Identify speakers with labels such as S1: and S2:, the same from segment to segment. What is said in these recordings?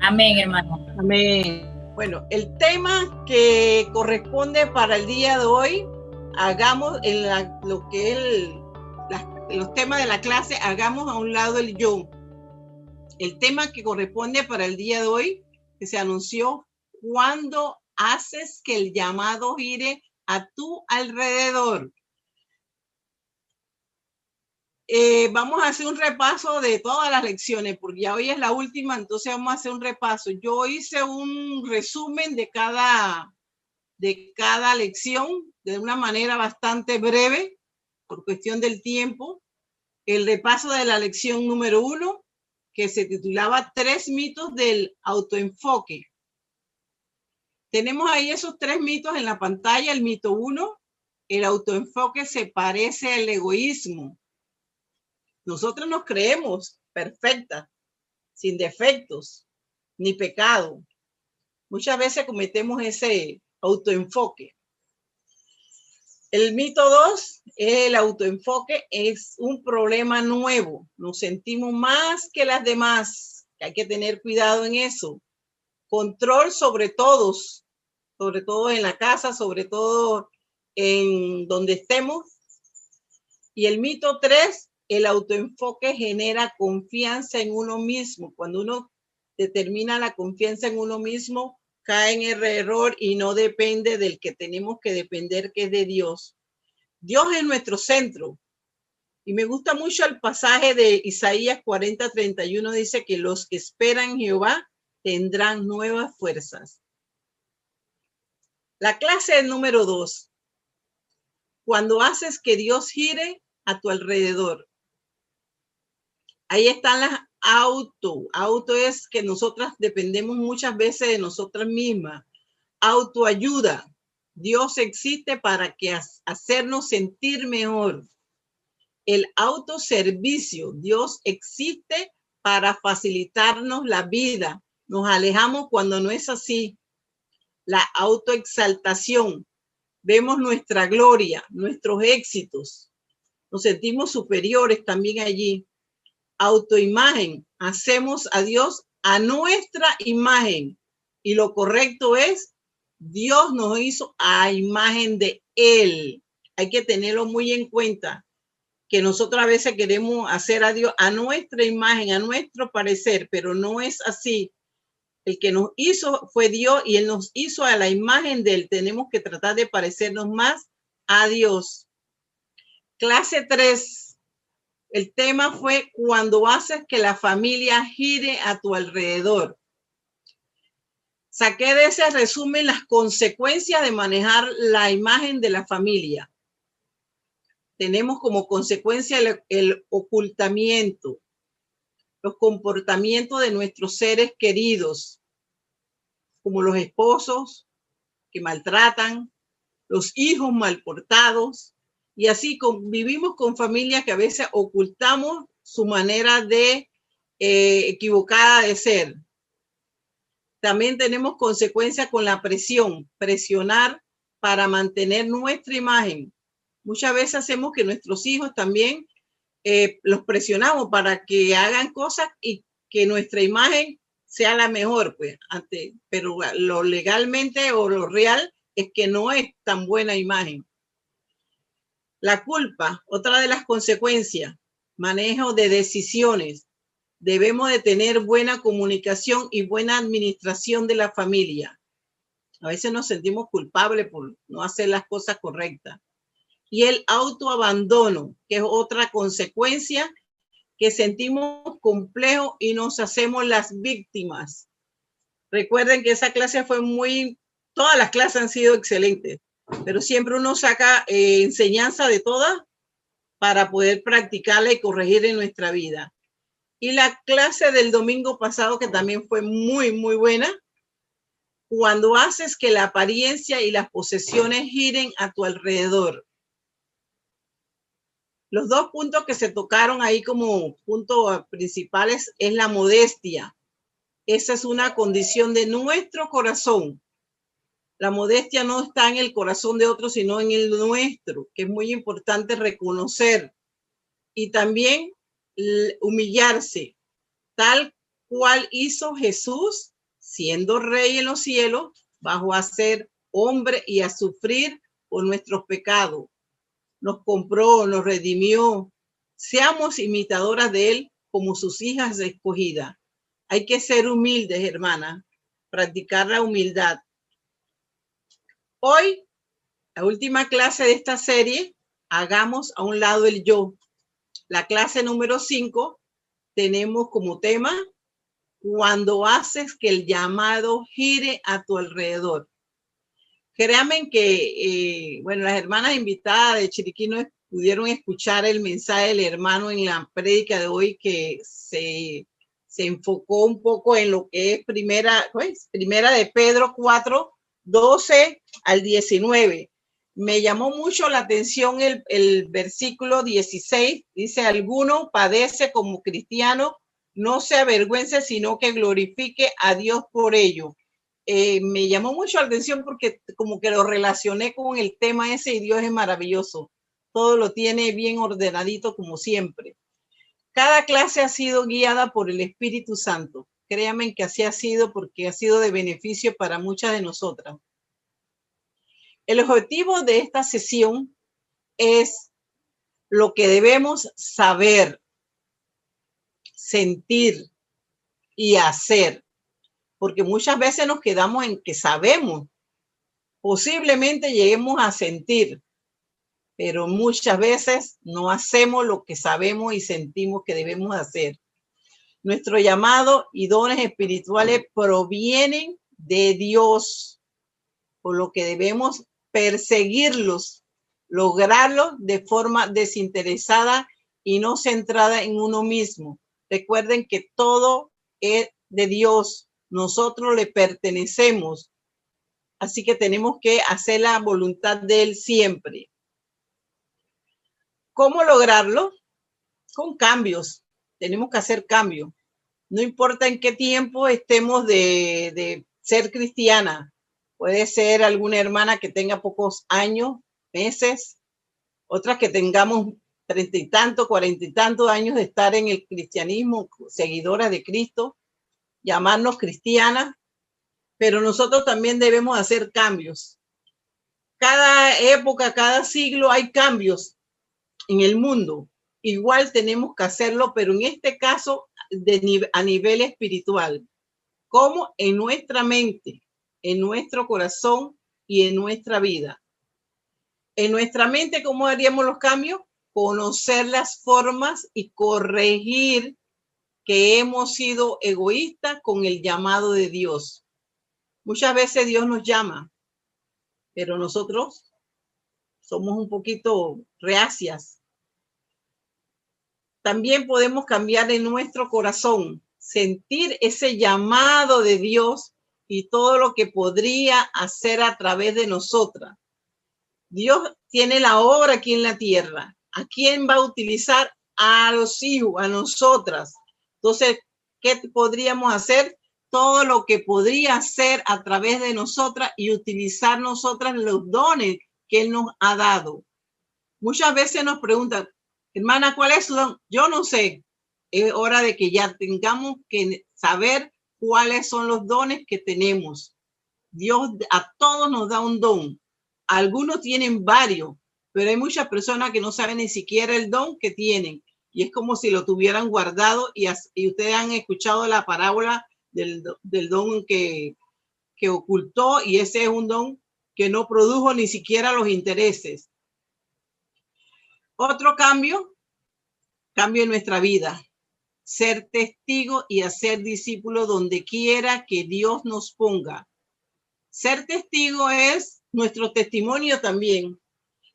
S1: Amén, hermano.
S2: Amén. Bueno, el tema que corresponde para el día de hoy, hagamos los temas de la clase, hagamos a un lado el yo. El tema que corresponde para el día de hoy, que se anunció, cuando haces que el llamado gire a tu alrededor. Vamos a hacer un repaso de todas las lecciones, porque ya hoy es la última, entonces vamos a hacer un repaso. Yo hice un resumen de cada lección de una manera bastante breve, por cuestión del tiempo. El repaso de la lección número 1, que se titulaba 3 mitos del autoenfoque. Tenemos ahí esos 3 mitos en la pantalla. El mito 1, el autoenfoque se parece al egoísmo. Nosotros nos creemos perfectas, sin defectos, ni pecado. Muchas veces cometemos ese autoenfoque. El mito 2, el autoenfoque es un problema nuevo. Nos sentimos más que las demás. Hay que tener cuidado en eso. Control sobre todos, sobre todo en la casa, sobre todo en donde estemos. Y el mito 3, el autoenfoque genera confianza en uno mismo. Cuando uno determina la confianza en uno mismo, cae en el error y no depende del que tenemos que depender, que es de Dios. Dios es nuestro centro. Y me gusta mucho el pasaje de Isaías 40:31, dice que los que esperan en Jehová tendrán nuevas fuerzas. La clase número 2. Cuando haces que Dios gire a tu alrededor. Ahí están las auto es que nosotras dependemos muchas veces de nosotras mismas. Autoayuda. Dios existe para hacernos sentir mejor. El autoservicio. Dios existe para facilitarnos la vida. Nos alejamos cuando no es así. La autoexaltación. Vemos nuestra gloria, nuestros éxitos. Nos sentimos superiores también allí. Autoimagen, hacemos a Dios a nuestra imagen, y lo correcto es, Dios nos hizo a imagen de Él. Hay que tenerlo muy en cuenta, que nosotros a veces queremos hacer a Dios a nuestra imagen, a nuestro parecer, pero no es así. El que nos hizo fue Dios y Él nos hizo a la imagen de Él. Tenemos que tratar de parecernos más a Dios. Clase 3. El tema fue cuando haces que la familia gire a tu alrededor. Saqué de ese resumen las consecuencias de manejar la imagen de la familia. Tenemos como consecuencia el ocultamiento, los comportamientos de nuestros seres queridos, como los esposos que maltratan, los hijos mal portados, y así vivimos con familias que a veces ocultamos su manera de equivocada de ser. También tenemos consecuencias con la presión, presionar para mantener nuestra imagen. Muchas veces hacemos que nuestros hijos también los presionamos para que hagan cosas y que nuestra imagen sea la mejor, pues, pero lo legalmente o lo real es que no es tan buena imagen. La culpa, otra de las consecuencias, manejo de decisiones. Debemos de tener buena comunicación y buena administración de la familia. A veces nos sentimos culpables por no hacer las cosas correctas. Y el autoabandono, que es otra consecuencia, que sentimos complejo y nos hacemos las víctimas. Recuerden que esa clase fue todas las clases han sido excelentes, pero siempre uno saca enseñanza de todas para poder practicarla y corregir en nuestra vida. Y la clase del domingo pasado, que también fue muy, muy buena, cuando haces que la apariencia y las posesiones giren a tu alrededor. Los 2 puntos que se tocaron ahí como puntos principales es la modestia. Esa es una condición de nuestro corazón. La modestia no está en el corazón de otro, sino en el nuestro, que es muy importante reconocer. Y también humillarse, tal cual hizo Jesús siendo rey en los cielos, bajó a ser hombre y a sufrir por nuestros pecados. Nos compró, nos redimió. Seamos imitadoras de él como sus hijas escogidas. Hay que ser humildes, hermanas, practicar la humildad. Hoy, la última clase de esta serie, hagamos a un lado el yo. La clase número 5 tenemos como tema cuando haces que el llamado gire a tu alrededor. Créanme que, bueno, las hermanas invitadas de Chiriquí no pudieron escuchar el mensaje del hermano en la prédica de hoy, que se enfocó un poco en lo que es primera de Pedro 4, 12 al 19. Me llamó mucho la atención el versículo 16. Dice, alguno padece como cristiano, no se avergüence, sino que glorifique a Dios por ello. Me llamó mucho la atención porque como que lo relacioné con el tema ese, y Dios es maravilloso. Todo lo tiene bien ordenadito como siempre. Cada clase ha sido guiada por el Espíritu Santo. Créanme que así ha sido, porque ha sido de beneficio para muchas de nosotras. El objetivo de esta sesión es lo que debemos saber, sentir y hacer, porque muchas veces nos quedamos en que sabemos. Posiblemente lleguemos a sentir, pero muchas veces no hacemos lo que sabemos y sentimos que debemos hacer. Nuestro llamado y dones espirituales provienen de Dios, por lo que debemos perseguirlos, lograrlos de forma desinteresada y no centrada en uno mismo. Recuerden que todo es de Dios, nosotros le pertenecemos, así que tenemos que hacer la voluntad de Él siempre. ¿Cómo lograrlo? Con cambios. Tenemos que hacer cambios. No importa en qué tiempo estemos de ser cristiana. Puede ser alguna hermana que tenga pocos años, meses, otras que tengamos 30 y tantos, 40 y tantos años de estar en el cristianismo, seguidoras de Cristo, llamarnos cristianas, pero nosotros también debemos hacer cambios. Cada época, cada siglo hay cambios en el mundo. Igual tenemos que hacerlo, pero en este caso a nivel espiritual, como en nuestra mente, en nuestro corazón y en nuestra vida. En nuestra mente, ¿cómo haríamos los cambios? Conocer las formas y corregir que hemos sido egoístas con el llamado de Dios. Muchas veces Dios nos llama, pero nosotros somos un poquito reacias. También podemos cambiar en nuestro corazón, sentir ese llamado de Dios y todo lo que podría hacer a través de nosotras. Dios tiene la obra aquí en la tierra. ¿A quién va a utilizar? A los hijos, a nosotras. Entonces, ¿qué podríamos hacer? Todo lo que podría hacer a través de nosotras y utilizar nosotras los dones que Él nos ha dado. Muchas veces nos preguntan, hermana, ¿cuál es su don? Yo no sé. Es hora de que ya tengamos que saber cuáles son los dones que tenemos. Dios a todos nos da un don. Algunos tienen varios, pero hay muchas personas que no saben ni siquiera el don que tienen. Y es como si lo tuvieran guardado. Y ustedes han escuchado la parábola del don que ocultó, y ese es un don que no produjo ni siquiera los intereses. Otro cambio en nuestra vida, ser testigo y hacer discípulo donde quiera que Dios nos ponga. Ser testigo es nuestro testimonio también.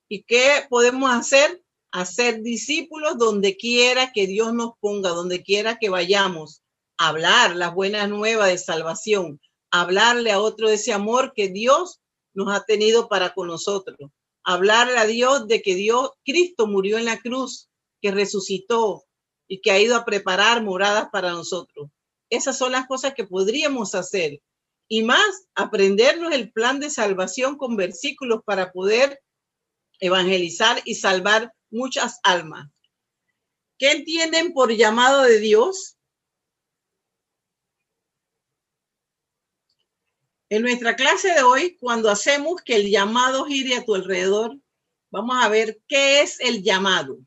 S2: ¿Y qué podemos hacer? Hacer discípulos donde quiera que Dios nos ponga, donde quiera que vayamos. Hablar las buenas nuevas de salvación, hablarle a otro de ese amor que Dios nos ha tenido para con nosotros. Hablarle a Dios de que Cristo murió en la cruz, que resucitó y que ha ido a preparar moradas para nosotros. Esas son las cosas que podríamos hacer. Y más, aprendernos el plan de salvación con versículos para poder evangelizar y salvar muchas almas. ¿Qué entienden por llamado de Dios? En nuestra clase de hoy, cuando hacemos que el llamado gire a tu alrededor, vamos a ver qué es el llamado.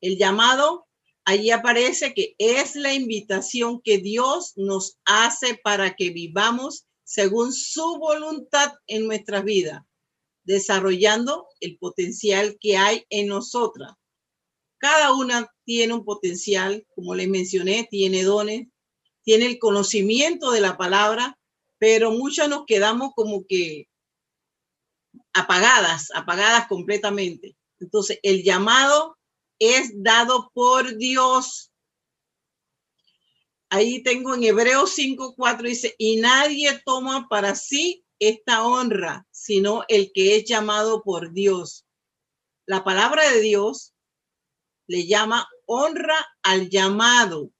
S2: El llamado, allí aparece que es la invitación que Dios nos hace para que vivamos según su voluntad en nuestras vidas, desarrollando el potencial que hay en nosotras. Cada una tiene un potencial, como les mencioné, tiene dones, tiene el conocimiento de la palabra, pero muchas nos quedamos como que apagadas completamente. Entonces, el llamado es dado por Dios. Ahí tengo en Hebreos 5:4 dice, y nadie toma para sí esta honra, sino el que es llamado por Dios. La palabra de Dios le llama honra al llamado.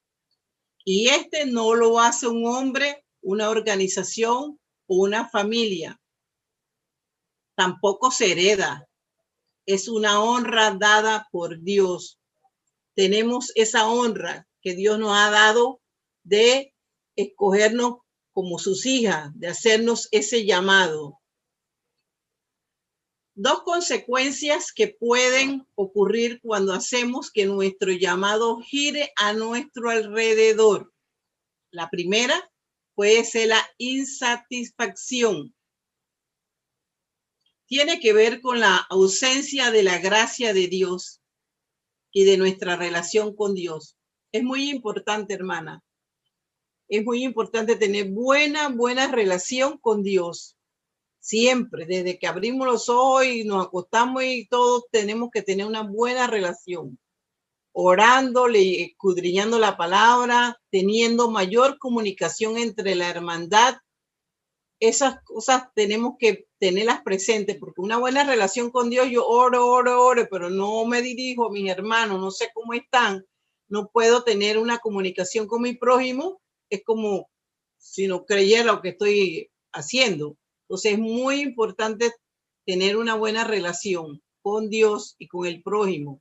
S2: Y este no lo hace un hombre, una organización o una familia. Tampoco se hereda. Es una honra dada por Dios. Tenemos esa honra que Dios nos ha dado de escogernos como sus hijas, de hacernos ese llamado. Dos consecuencias que pueden ocurrir cuando hacemos que nuestro llamado gire a nuestro alrededor. La primera puede ser la insatisfacción. Tiene que ver con la ausencia de la gracia de Dios y de nuestra relación con Dios. Es muy importante, hermana. Es muy importante tener buena relación con Dios. Siempre, desde que abrimos los ojos y nos acostamos y todos tenemos que tener una buena relación. Orándole, escudriñando la palabra, teniendo mayor comunicación entre la hermandad. Esas cosas tenemos que tenerlas presentes, porque una buena relación con Dios, yo oro, pero no me dirijo a mis hermanos, no sé cómo están, no puedo tener una comunicación con mi prójimo, es como si no creyera lo que estoy haciendo. Entonces es muy importante tener una buena relación con Dios y con el prójimo.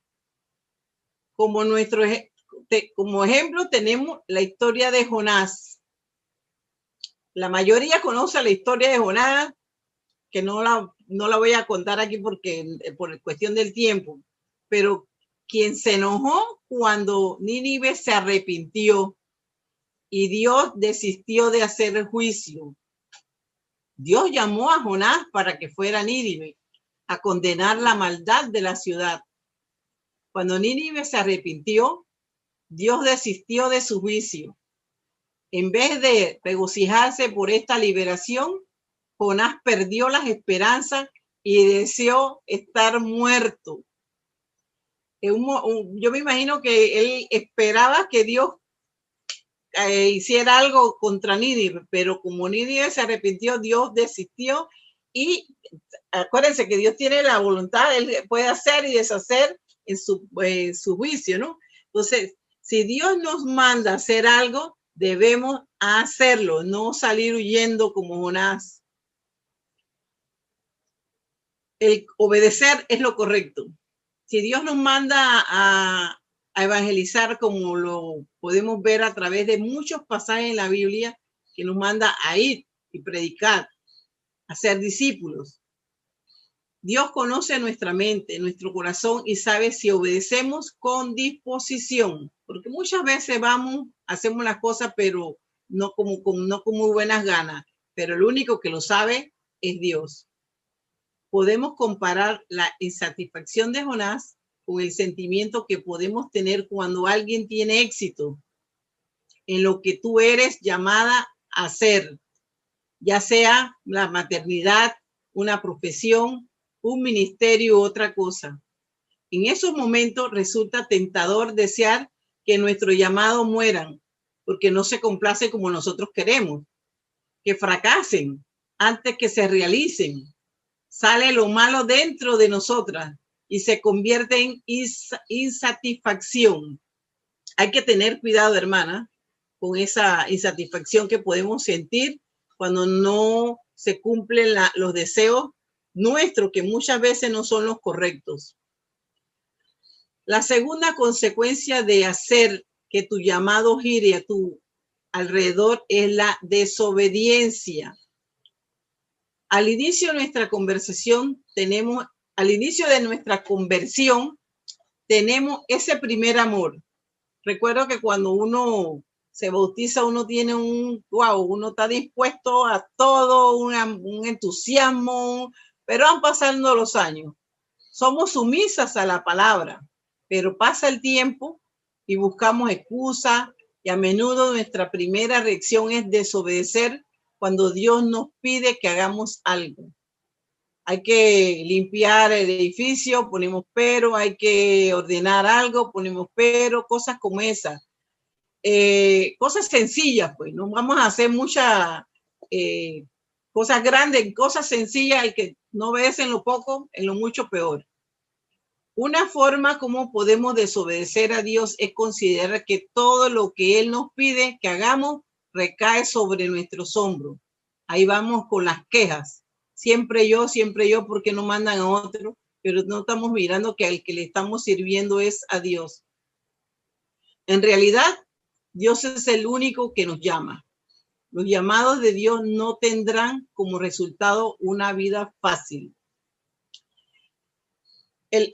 S2: Como ejemplo tenemos la historia de Jonás. La mayoría conoce la historia de Jonás, que no la voy a contar aquí porque por cuestión del tiempo, pero quien se enojó cuando Nínive se arrepintió y Dios desistió de hacer el juicio. Dios llamó a Jonás para que fuera a Nínive a condenar la maldad de la ciudad. Cuando Nínive se arrepintió, Dios desistió de su juicio. En vez de regocijarse por esta liberación, Jonás perdió las esperanzas y deseó estar muerto. Yo me imagino que él esperaba que Dios hiciera algo contra Nínive, pero como Nínive se arrepintió, Dios desistió. Y acuérdense que Dios tiene la voluntad, Él puede hacer y deshacer en su juicio, ¿no? Entonces, si Dios nos manda a hacer algo, debemos hacerlo, no salir huyendo como Jonás. El obedecer es lo correcto. Si Dios nos manda a evangelizar, como lo podemos ver a través de muchos pasajes en la Biblia, que nos manda a ir y predicar, a ser discípulos. Dios conoce nuestra mente, nuestro corazón y sabe si obedecemos con disposición, porque muchas veces hacemos las cosas, pero no con muy buenas ganas, pero el único que lo sabe es Dios. Podemos comparar la insatisfacción de Jonás con el sentimiento que podemos tener cuando alguien tiene éxito en lo que tú eres llamada a hacer, ya sea la maternidad, una profesión, un ministerio u otra cosa. En esos momentos resulta tentador desear que nuestros llamados mueran, porque no se complace como nosotros queremos, que fracasen antes que se realicen. Sale lo malo dentro de nosotras y se convierte en insatisfacción. Hay que tener cuidado, hermana, con esa insatisfacción que podemos sentir cuando no se cumplen los deseos nuestros, que muchas veces no son los correctos. La segunda consecuencia de hacer que tu llamado gire a tu alrededor es la desobediencia. Al inicio de nuestra conversación tenemos, al inicio de nuestra conversión, tenemos ese primer amor. Recuerdo que cuando uno se bautiza, uno tiene uno está dispuesto a todo, un entusiasmo, pero van pasando los años. Somos sumisas a la palabra, pero pasa el tiempo y buscamos excusas y a menudo nuestra primera reacción es desobedecer cuando Dios nos pide que hagamos algo. Hay que limpiar el edificio, ponemos pero, hay que ordenar algo, ponemos pero, cosas como esas. Cosas sencillas, pues no vamos a hacer muchas cosas grandes, cosas sencillas, el que no obedece en lo poco, en lo mucho peor. Una forma como podemos desobedecer a Dios es considerar que todo lo que Él nos pide que hagamos recae sobre nuestros hombros. Ahí vamos con las quejas. Siempre yo, porque no mandan a otro, pero no estamos mirando que al que le estamos sirviendo es a Dios. En realidad, Dios es el único que nos llama. Los llamados de Dios no tendrán como resultado una vida fácil.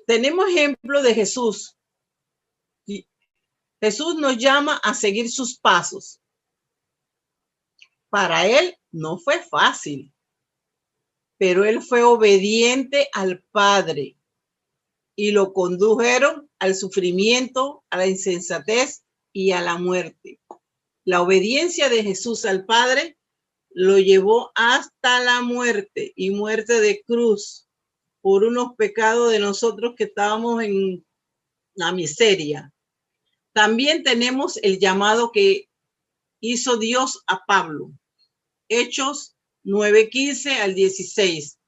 S2: Tenemos ejemplo de Jesús. Jesús nos llama a seguir sus pasos. Para él no fue fácil, pero él fue obediente al Padre y lo condujeron al sufrimiento, a la insensatez y a la muerte. La obediencia de Jesús al Padre lo llevó hasta la muerte y muerte de cruz por unos pecados de nosotros que estábamos en la miseria. También tenemos el llamado que hizo Dios a Pablo. Hechos 9:15 al 16.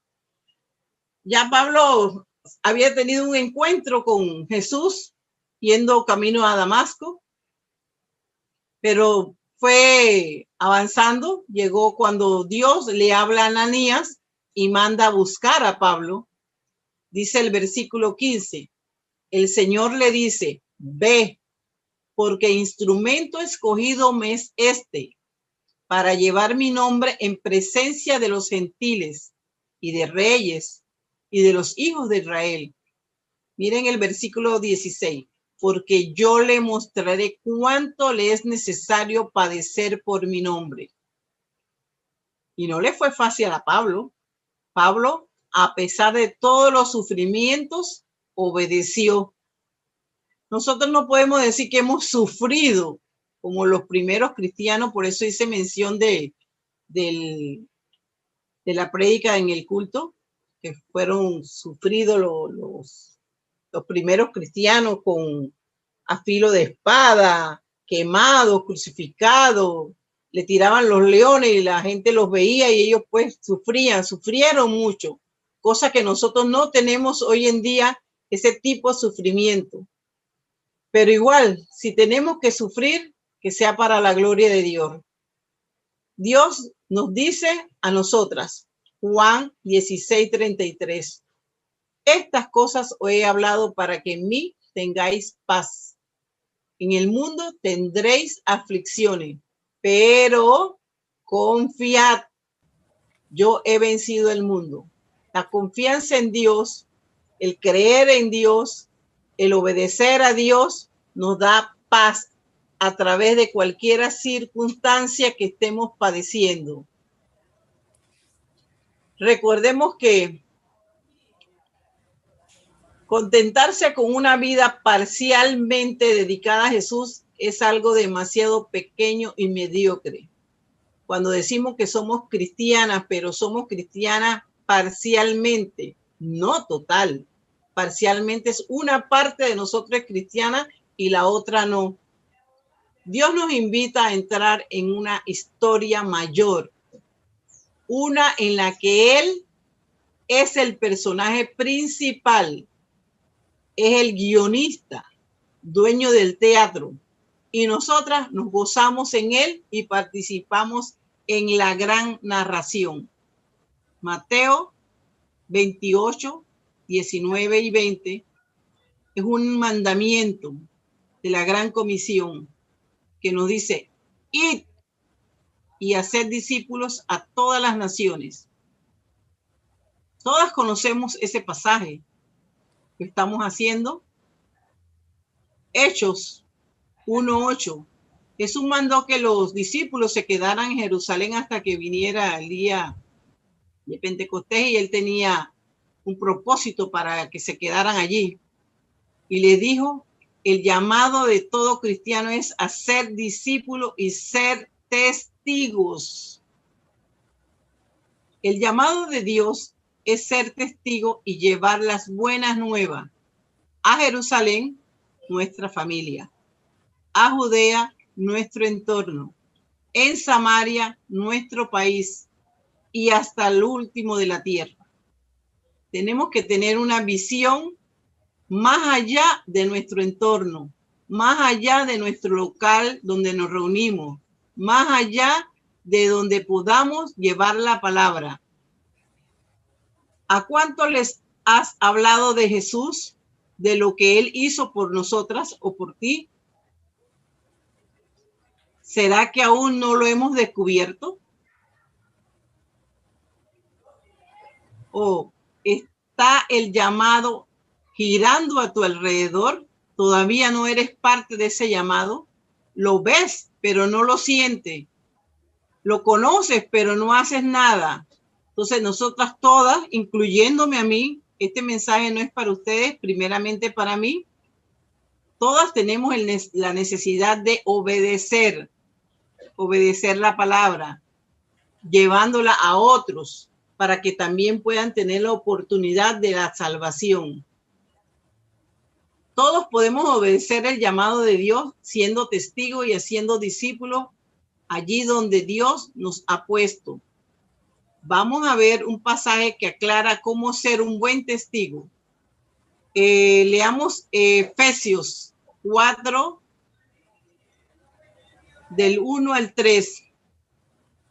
S2: Ya Pablo había tenido un encuentro con Jesús yendo camino a Damasco, pero fue avanzando. Llegó cuando Dios le habla a Ananías y manda a buscar a Pablo. Dice el versículo 15, el Señor le dice, ve, porque instrumento escogido me es este, para llevar mi nombre en presencia de los gentiles y de reyes y de los hijos de Israel. Miren el versículo 16, porque yo le mostraré cuánto le es necesario padecer por mi nombre. Y no le fue fácil a Pablo. Pablo, a pesar de todos los sufrimientos, obedeció. Nosotros no podemos decir que hemos sufrido como los primeros cristianos, por eso hice mención de la prédica en el culto, que fueron sufridos los primeros cristianos con a filo de espada, quemados, crucificados, le tiraban los leones y la gente los veía y ellos pues sufrieron mucho, cosa que nosotros no tenemos hoy en día ese tipo de sufrimiento. Pero igual, si tenemos que sufrir, que sea para la gloria de Dios. Dios nos dice a nosotras, Juan 16:33, estas cosas os he hablado para que en mí tengáis paz. En el mundo tendréis aflicciones, pero confiad, yo he vencido el mundo. La confianza en Dios, el creer en Dios, el obedecer a Dios nos da paz a través de cualquier circunstancia que estemos padeciendo. Recordemos que contentarse con una vida parcialmente dedicada a Jesús es algo demasiado pequeño y mediocre. Cuando decimos que somos cristianas, pero somos cristianas parcialmente, no total. Parcialmente es una parte de nosotros cristiana y la otra no. Dios nos invita a entrar en una historia mayor, una en la que Él es el personaje principal, es el guionista, dueño del teatro, y nosotras nos gozamos en él y participamos en la gran narración. Mateo 28, 19 y 20 es un mandamiento de la gran comisión que nos dice, id y hacer discípulos a todas las naciones, Todas conocemos ese pasaje que estamos haciendo. Hechos 1:8. Jesús mandó que los discípulos se quedaran en Jerusalén hasta que viniera el día de Pentecostés, y él tenía un propósito para que se quedaran allí. Y le dijo, el llamado de todo cristiano es a ser discípulo y ser testigos. El llamado de Dios es ser testigo y llevar las buenas nuevas a Jerusalén, nuestra familia, a Judea, nuestro entorno, en Samaria, nuestro país, y hasta el último de la tierra. Tenemos que tener una visión más allá de nuestro entorno, más allá de nuestro local donde nos reunimos, más allá de donde podamos llevar la palabra. ¿A cuánto les has hablado de Jesús, de lo que Él hizo por nosotras o por ti? ¿Será que aún no lo hemos descubierto? ¿O está el llamado girando a tu alrededor? ¿Todavía no eres parte de ese llamado? Lo ves, pero no lo sientes. Lo conoces, pero no haces nada. Entonces, nosotras todas, incluyéndome a mí, este mensaje no es para ustedes, primeramente para mí. Todas tenemos la necesidad de obedecer la palabra, llevándola a otros para que también puedan tener la oportunidad de la salvación. Todos podemos obedecer el llamado de Dios siendo testigos y haciendo discípulos allí donde Dios nos ha puesto. Vamos a ver un pasaje que aclara cómo ser un buen testigo. Leamos Efesios 4, del 1 al 3.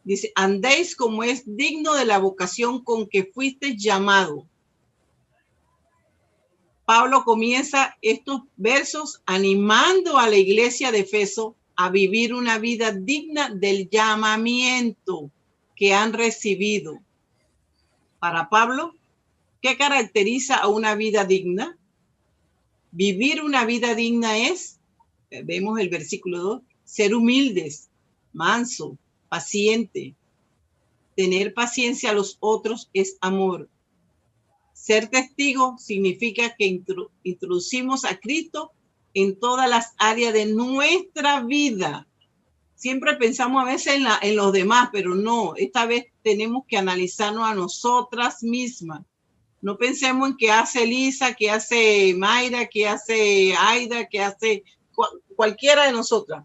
S2: Dice, andéis como es digno de la vocación con que fuisteis llamado. Pablo comienza estos versos animando a la iglesia de Efeso a vivir una vida digna del llamamiento que han recibido. Para Pablo, ¿qué caracteriza a una vida digna? Vivir una vida digna es, vemos el versículo 2, ser humildes, manso, paciente. Tener paciencia a los otros es amor. Ser testigo significa que introducimos a Cristo en todas las áreas de nuestra vida. Siempre pensamos a veces en los demás, pero no, esta vez tenemos que analizarnos a nosotras mismas. No pensemos en qué hace Lisa, qué hace Mayra, qué hace Aida, qué hace cualquiera de nosotras.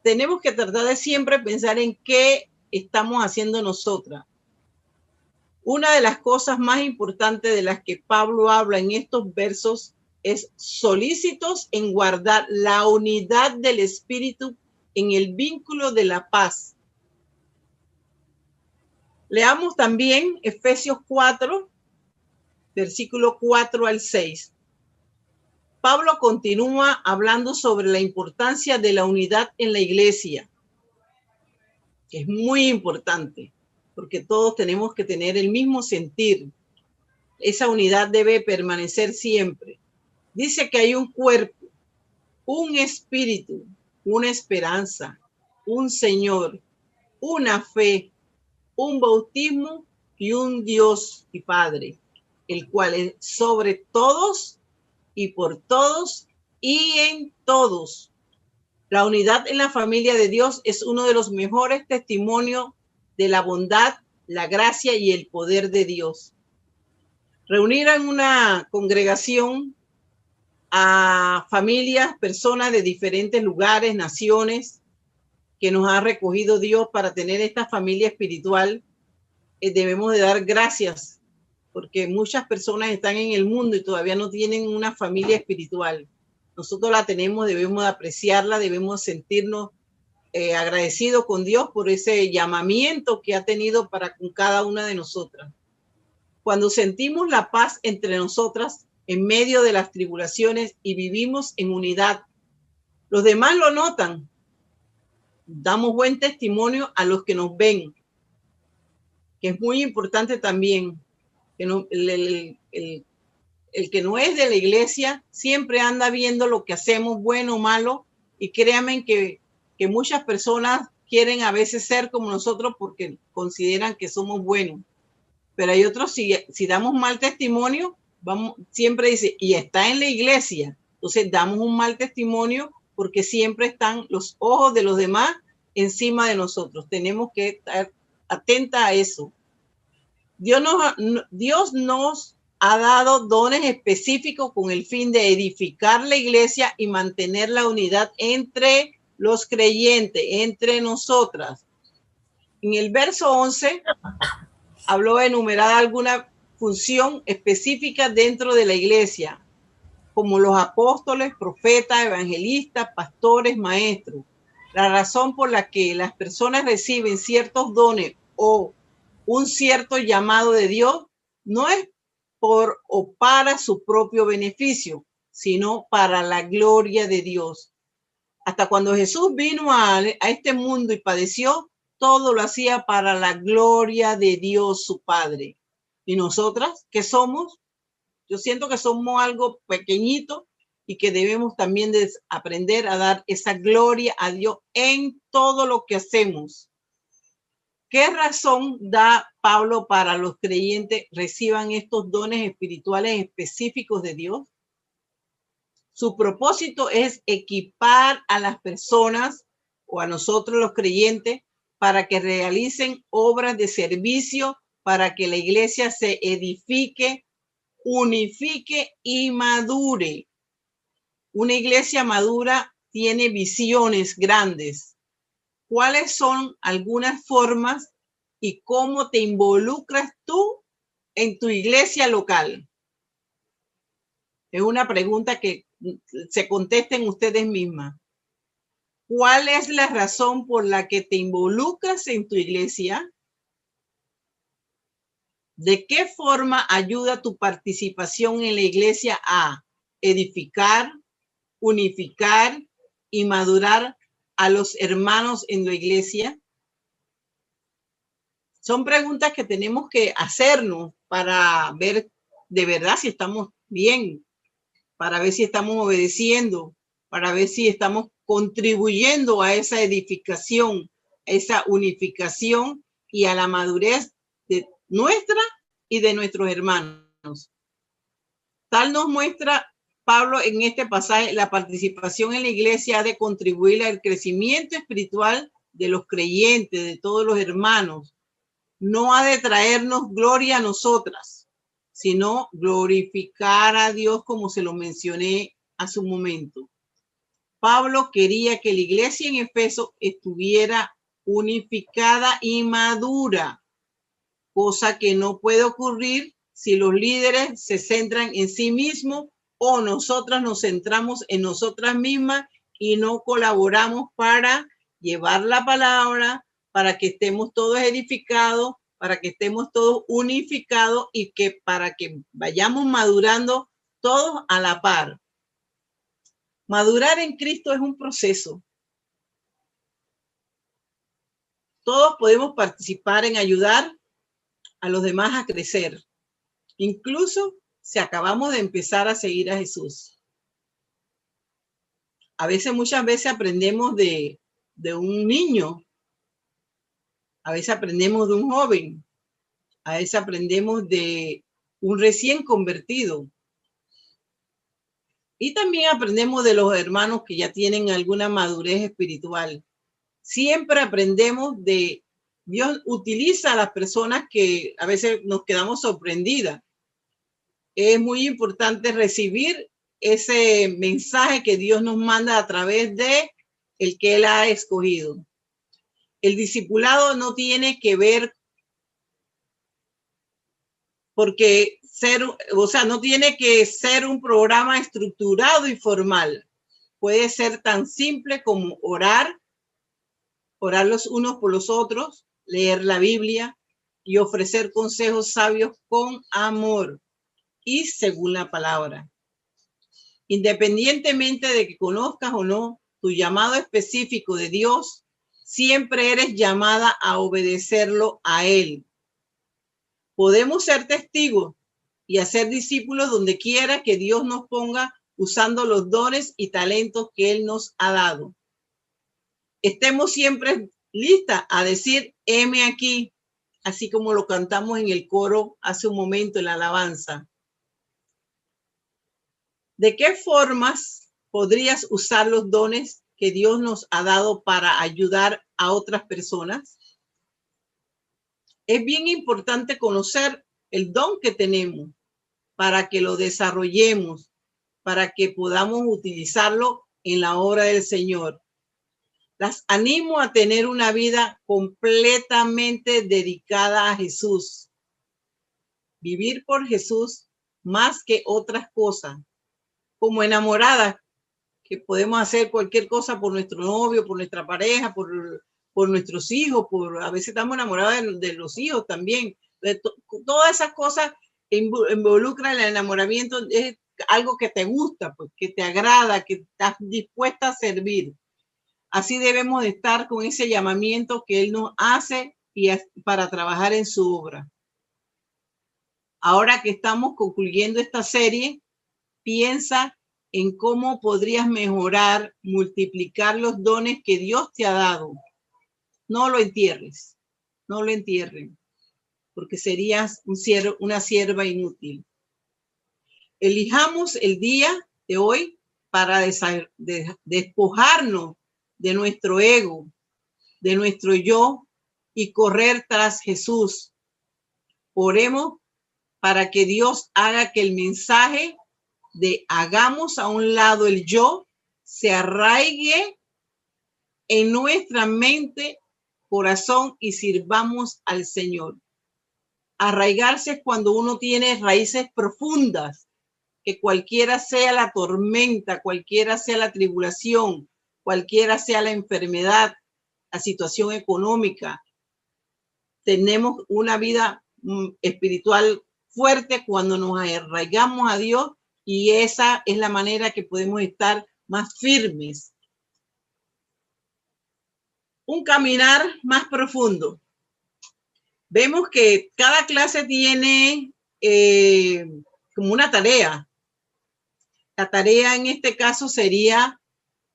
S2: Tenemos que tratar de siempre pensar en qué estamos haciendo nosotras. Una de las cosas más importantes de las que Pablo habla en estos versos es solícitos en guardar la unidad del espíritu en el vínculo de la paz. Leamos también Efesios 4, versículo 4 al 6. Pablo continúa hablando sobre la importancia de la unidad en la iglesia, que es muy importante, porque todos tenemos que tener el mismo sentir. Esa unidad debe permanecer siempre. Dice que hay un cuerpo, un espíritu, una esperanza, un Señor, una fe, un bautismo y un Dios y Padre, el cual es sobre todos y por todos y en todos. La unidad en la familia de Dios es uno de los mejores testimonios de la bondad, la gracia y el poder de Dios. Reunir en una congregación a familias, personas de diferentes lugares, naciones, que nos ha recogido Dios para tener esta familia espiritual, debemos de dar gracias, porque muchas personas están en el mundo y todavía no tienen una familia espiritual. Nosotros la tenemos, debemos de apreciarla, debemos sentirnos agradecidos con Dios por ese llamamiento que ha tenido para con cada una de nosotras. Cuando sentimos la paz entre nosotras en medio de las tribulaciones y vivimos en unidad, los demás lo notan. Damos buen testimonio a los que nos ven, que es muy importante también. Que no, el que no es de la iglesia siempre anda viendo lo que hacemos, bueno o malo, y créanme que muchas personas quieren a veces ser como nosotros porque consideran que somos buenos. Pero hay otros, si damos mal testimonio, siempre dice, y está en la iglesia. Entonces damos un mal testimonio porque siempre están los ojos de los demás encima de nosotros. Tenemos que estar atenta a eso. Dios nos ha dado dones específicos con el fin de edificar la iglesia y mantener la unidad entre los creyentes, entre nosotras. En el verso 11 habló de enumerar alguna función específica dentro de la iglesia, como los apóstoles, profetas, evangelistas, pastores, maestros. La razón por la que las personas reciben ciertos dones o un cierto llamado de Dios no es por o para su propio beneficio, sino para la gloria de Dios. Hasta cuando Jesús vino a este mundo y padeció, todo lo hacía para la gloria de Dios su Padre. ¿Y nosotras qué somos? Yo siento que somos algo pequeñito y que debemos también aprender a dar esa gloria a Dios en todo lo que hacemos. ¿Qué razón da Pablo para los creyentes reciban estos dones espirituales específicos de Dios? Su propósito es equipar a las personas o a nosotros los creyentes para que realicen obras de servicio para que la iglesia se edifique, unifique y madure. Una iglesia madura tiene visiones grandes. ¿Cuáles son algunas formas y cómo te involucras tú en tu iglesia local? Es una pregunta que se contesten ustedes mismas. ¿Cuál es la razón por la que te involucras en tu iglesia? ¿De qué forma ayuda tu participación en la iglesia a edificar, unificar y madurar a los hermanos en la iglesia? Son preguntas que tenemos que hacernos para ver de verdad si estamos bien, para ver si estamos obedeciendo, para ver si estamos contribuyendo a esa edificación, a esa unificación y a la madurez de nuestra y de nuestros hermanos. Tal nos muestra Pablo en este pasaje, la participación en la iglesia ha de contribuir al crecimiento espiritual de los creyentes, de todos los hermanos. No ha de traernos gloria a nosotras, sino glorificar a Dios, como se lo mencioné hace un momento. Pablo quería que la iglesia en Efeso estuviera unificada y madura, cosa que no puede ocurrir si los líderes se centran en sí mismos o nosotras nos centramos en nosotras mismas y no colaboramos para llevar la palabra, para que estemos todos edificados, para que estemos todos unificados y que para que vayamos madurando todos a la par. Madurar en Cristo es un proceso. Todos podemos participar en ayudar a los demás a crecer, incluso si acabamos de empezar a seguir a Jesús. Muchas veces aprendemos de un niño, a veces aprendemos de un joven, a veces aprendemos de un recién convertido. Y también aprendemos de los hermanos que ya tienen alguna madurez espiritual. Siempre aprendemos de Dios. Utiliza a las personas que a veces nos quedamos sorprendidas. Es muy importante recibir ese mensaje que Dios nos manda a través de el que Él ha escogido. El discipulado no tiene que ver no tiene que ser un programa estructurado y formal. Puede ser tan simple como orar los unos por los otros, leer la Biblia y ofrecer consejos sabios con amor y según la palabra. Independientemente de que conozcas o no tu llamado específico de Dios, siempre eres llamada a obedecerlo a Él. Podemos ser testigos y hacer discípulos donde quiera que Dios nos ponga, usando los dones y talentos que Él nos ha dado. Estemos siempre listas a decir, heme aquí, así como lo cantamos en el coro hace un momento en la alabanza. ¿De qué formas podrías usar los dones que Dios nos ha dado para ayudar a otras personas? Es bien importante conocer el don que tenemos para que lo desarrollemos, para que podamos utilizarlo en la obra del Señor. Las animo a tener una vida completamente dedicada a Jesús. Vivir por Jesús más que otras cosas. Como enamoradas, que podemos hacer cualquier cosa por nuestro novio, por nuestra pareja, por nuestros hijos, a veces estamos enamorados de los hijos también. Todas esas cosas involucran el enamoramiento, es algo que te gusta, pues, que te agrada, que estás dispuesta a servir. Así debemos de estar con ese llamamiento que Él nos hace para trabajar en su obra. Ahora que estamos concluyendo esta serie, piensa en cómo podrías mejorar, multiplicar los dones que Dios te ha dado. No lo entierres, no lo entierren, porque serías una sierva inútil. Elijamos el día de hoy para despojarnos de nuestro ego, de nuestro yo y correr tras Jesús. Oremos para que Dios haga que el mensaje de hagamos a un lado el yo se arraigue en nuestra mente, corazón y sirvamos al Señor. Arraigarse es cuando uno tiene raíces profundas, que cualquiera sea la tormenta, cualquiera sea la tribulación, cualquiera sea la enfermedad, la situación económica. Tenemos una vida espiritual fuerte cuando nos arraigamos a Dios y esa es la manera que podemos estar más firmes. Un caminar más profundo. Vemos que cada clase tiene como una tarea. La tarea en este caso sería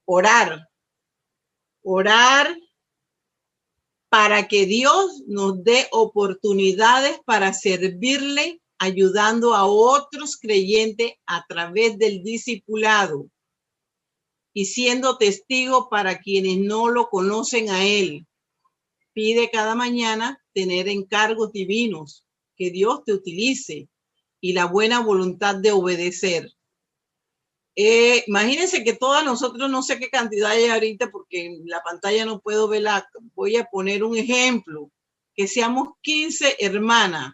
S2: orar. Orar para que Dios nos dé oportunidades para servirle, ayudando a otros creyentes a través del discipulado y siendo testigo para quienes no lo conocen a Él. Pide cada mañana tener encargos divinos, que Dios te utilice y la buena voluntad de obedecer. Imagínense que todas nosotros, no sé qué cantidad hay ahorita porque en la pantalla no puedo verla. Voy a poner un ejemplo, que seamos 15 hermanas,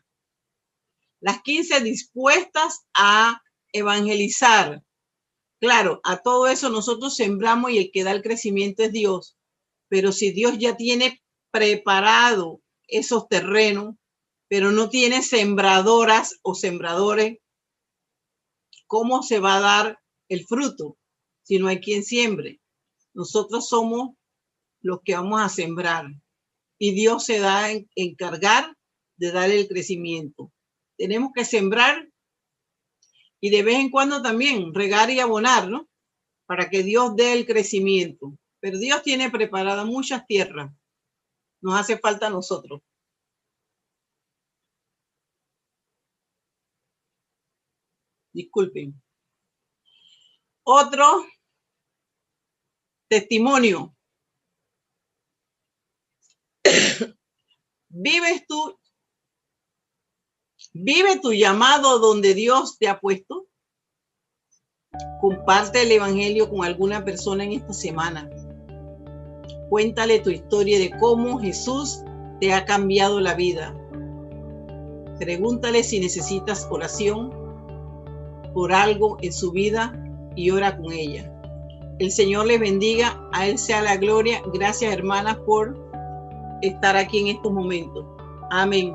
S2: las 15 dispuestas a evangelizar. Claro, a todo eso nosotros sembramos y el que da el crecimiento es Dios. Pero si Dios ya tiene preparado esos terrenos, pero no tiene sembradoras o sembradores, ¿cómo se va a dar el fruto si no hay quien siembre? Nosotros somos los que vamos a sembrar y Dios se da a encargar de dar el crecimiento. Tenemos que sembrar y de vez en cuando también regar y abonar, ¿no? Para que Dios dé el crecimiento. Pero Dios tiene preparadas muchas tierras. Nos hace falta a nosotros. Disculpen. Otro testimonio. ¿Vive tu llamado donde Dios te ha puesto? Comparte el evangelio con alguna persona en esta semana. Cuéntale tu historia de cómo Jesús te ha cambiado la vida. Pregúntale si necesitas oración por algo en su vida y ora con ella. El Señor les bendiga, a Él sea la gloria. Gracias, hermanas, por estar aquí en estos momentos. Amén.